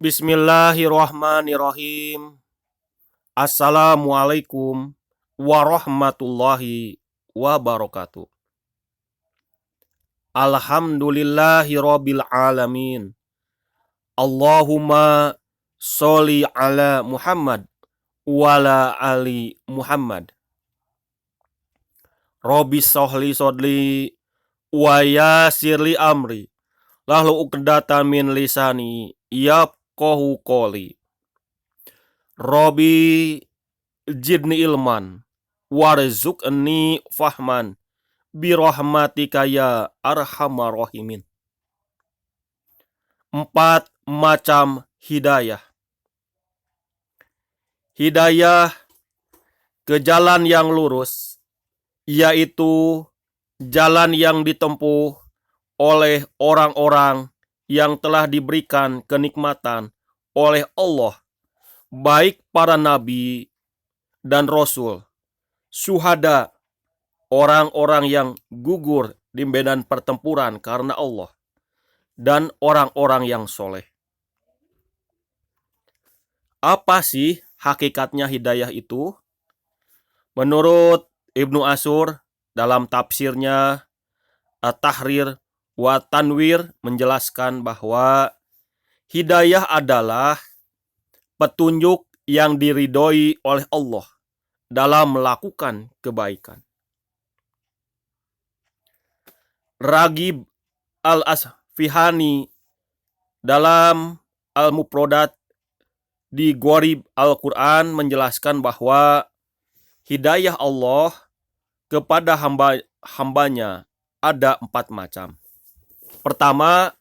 Bismillahirrahmanirrahim. Assalamualaikum warahmatullahi wabarakatuh. Alhamdulillahirabbil alamin. Allahumma sholli ala Muhammad wala ali Muhammad. Robbi sholli sodli wa yassirli amri. Lahlu uqdatan min lisani yafqahu qoli. Robbi zidni ilman warzuqni fahman birahmatika ya arhamar rahimin. 4 macam hidayah. Hidayah ke jalan yang lurus, yaitu jalan yang ditempuh oleh orang-orang yang telah diberikan kenikmatan oleh Allah, baik para nabi dan rasul, syuhada, orang-orang yang gugur di medan pertempuran karena Allah, dan orang-orang yang soleh. Apa sih hakikatnya hidayah itu? Menurut Ibnu Ashur dalam tafsirnya At-Tahrir wa Tanwir menjelaskan bahwa hidayah adalah petunjuk yang diridhoi oleh Allah dalam melakukan kebaikan. Ragib Al-Asfihani dalam Al-Mufradat di Gharib Al-Quran menjelaskan bahwa hidayah Allah kepada hambanya ada 4 macam. Pertama,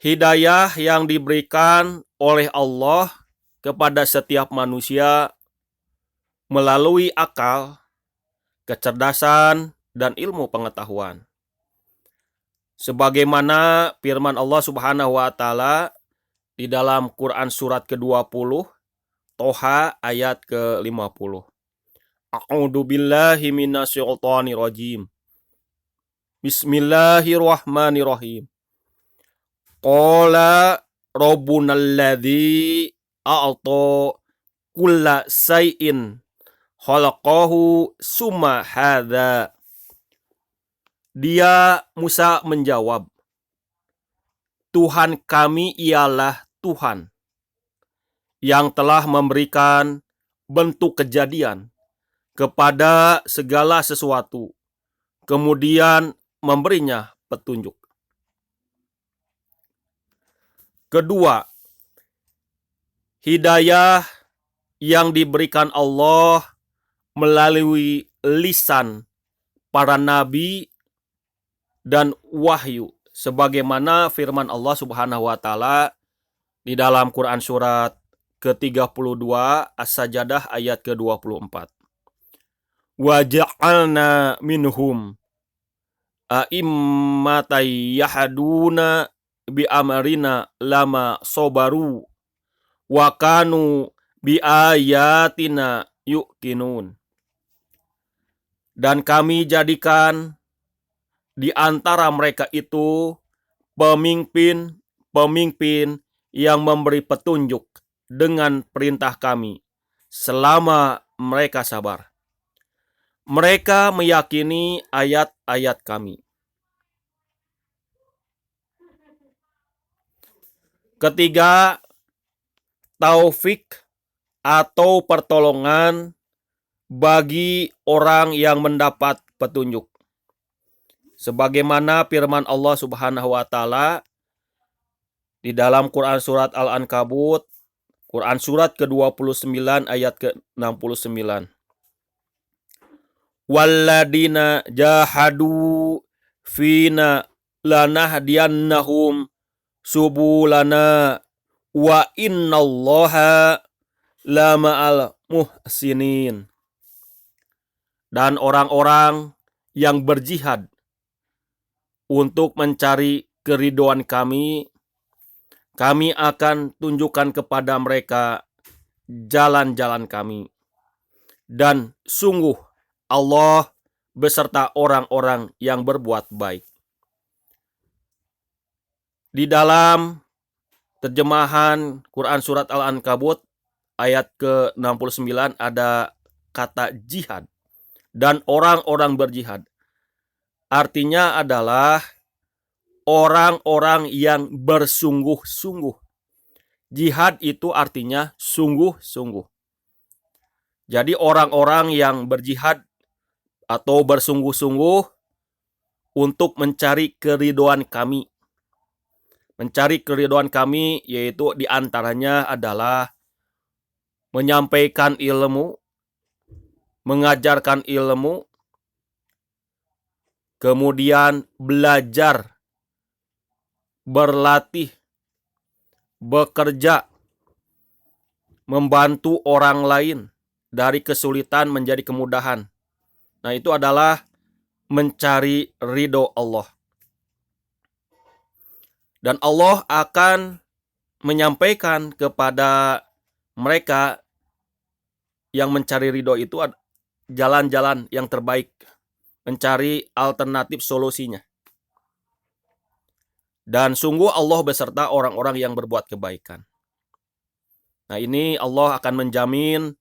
hidayah yang diberikan oleh Allah kepada setiap manusia melalui akal, kecerdasan, dan ilmu pengetahuan. Sebagaimana firman Allah Subhanahu wa taala di dalam Quran surat ke-20, Toha ayat ke-50. A'udzu billahi minasyaitonir rajim. Bismillahirrahmanirrahim. Qala rabbunal ladzi a'ta kulla syai'in khalaqahu summa hadza. Dia Musa menjawab, Tuhan kami ialah Tuhan yang telah memberikan bentuk kejadian kepada segala sesuatu, kemudian memberinya petunjuk. Kedua, hidayah yang diberikan Allah melalui lisan para nabi dan wahyu, sebagaimana firman Allah Subhanahu wa taala di dalam Quran surat ke-32 As-Sajdah ayat ke-24. Wa ja'alna minhum a'immatan yahduna bi amrina lama sabaru wa kanu bi ayatina yuqinun. Dan kami jadikan di antara mereka itu pemimpin yang memberi petunjuk dengan perintah kami selama mereka sabar. Mereka meyakini ayat-ayat kami. Ketiga, taufik atau pertolongan bagi orang yang mendapat petunjuk. Sebagaimana firman Allah Subhanahu wa taala di dalam Quran surat Al-Ankabut, Quran surat ke-29 ayat ke-69. Walladina jahadu fina lanahdiyannahum subulana wa innallaha lama'al muhsinin. Dan orang-orang yang berjihad untuk mencari keridhaan kami akan tunjukkan kepada mereka jalan-jalan kami. Dan sungguh Allah beserta orang-orang yang berbuat baik. Di dalam terjemahan Quran surat Al-Ankabut ayat ke-69 ada kata jihad dan orang-orang berjihad. Artinya adalah orang-orang yang bersungguh-sungguh. Jihad itu artinya sungguh-sungguh. Jadi orang-orang yang berjihad atau bersungguh-sungguh untuk mencari keridhaan kami. Mencari keridhaan kami yaitu diantaranya adalah menyampaikan ilmu, mengajarkan ilmu, kemudian belajar, berlatih, bekerja, membantu orang lain dari kesulitan menjadi kemudahan. Nah, itu adalah mencari ridho Allah. Dan Allah akan menyampaikan kepada mereka yang mencari ridho itu jalan-jalan yang terbaik, mencari alternatif solusinya. Dan sungguh Allah beserta orang-orang yang berbuat kebaikan. Nah, ini Allah akan menjamin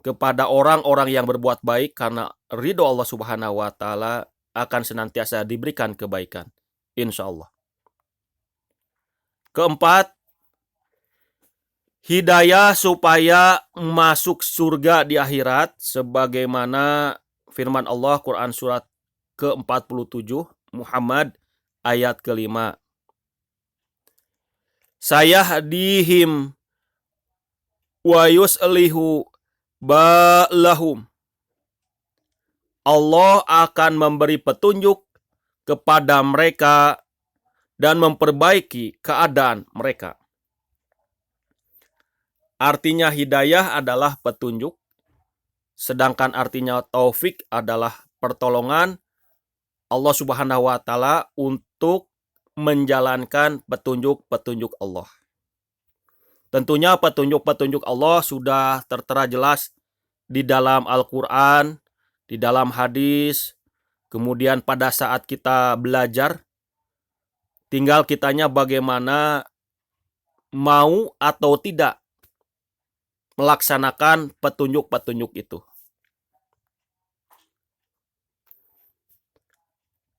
kepada orang-orang yang berbuat baik karena ridho Allah Subhanahu wa Ta'ala akan senantiasa diberikan kebaikan, insya Allah. Keempat, hidayah supaya masuk surga di akhirat sebagaimana firman Allah Quran surat ke-47 Muhammad ayat ke-5. Sayahdihim wa yuslihu balahum. Allah akan memberi petunjuk kepada mereka dan memperbaiki keadaan mereka. Artinya hidayah adalah petunjuk, sedangkan artinya taufik adalah pertolongan Allah Subhanahu wa Ta'ala untuk menjalankan petunjuk-petunjuk Allah. Tentunya petunjuk-petunjuk Allah sudah tertera jelas di dalam Al-Quran, di dalam hadis, kemudian pada saat kita belajar, tinggal kitanya bagaimana mau atau tidak melaksanakan petunjuk-petunjuk itu.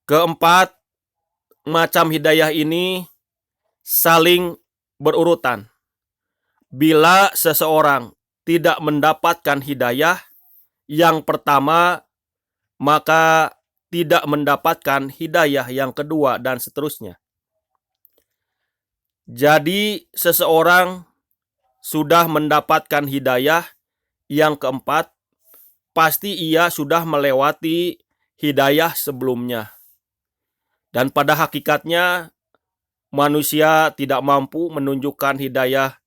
Keempat, macam hidayah ini saling berurutan. Bila seseorang tidak mendapatkan hidayah yang pertama, maka tidak mendapatkan hidayah yang kedua dan seterusnya. Jadi seseorang sudah mendapatkan hidayah yang keempat, pasti ia sudah melewati hidayah sebelumnya. Dan pada hakikatnya manusia tidak mampu menunjukkan hidayah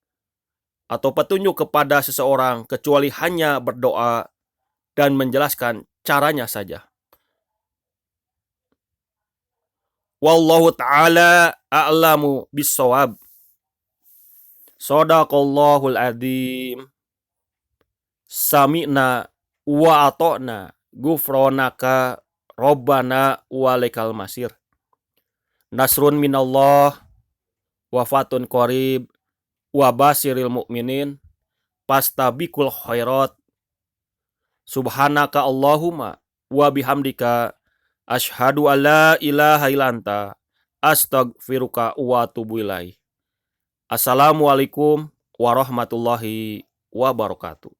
atau petunjuk kepada seseorang kecuali hanya berdoa dan menjelaskan caranya saja. Wallahu ta'ala a'lamu bis-shawab. Shadaqallahul adzim. Sami'na wa ata'na ghufranaka rabbana walaikal masir. Nasrun minallah wa fatun qarib wa basiril mu'minin pastabikul khairat. Subhanaka Allahumma wa bihamdika asyhadu an la ilaha illa anta astaghfiruka wa atubu ilaik. Assalamualaikum warahmatullahi wabarakatuh.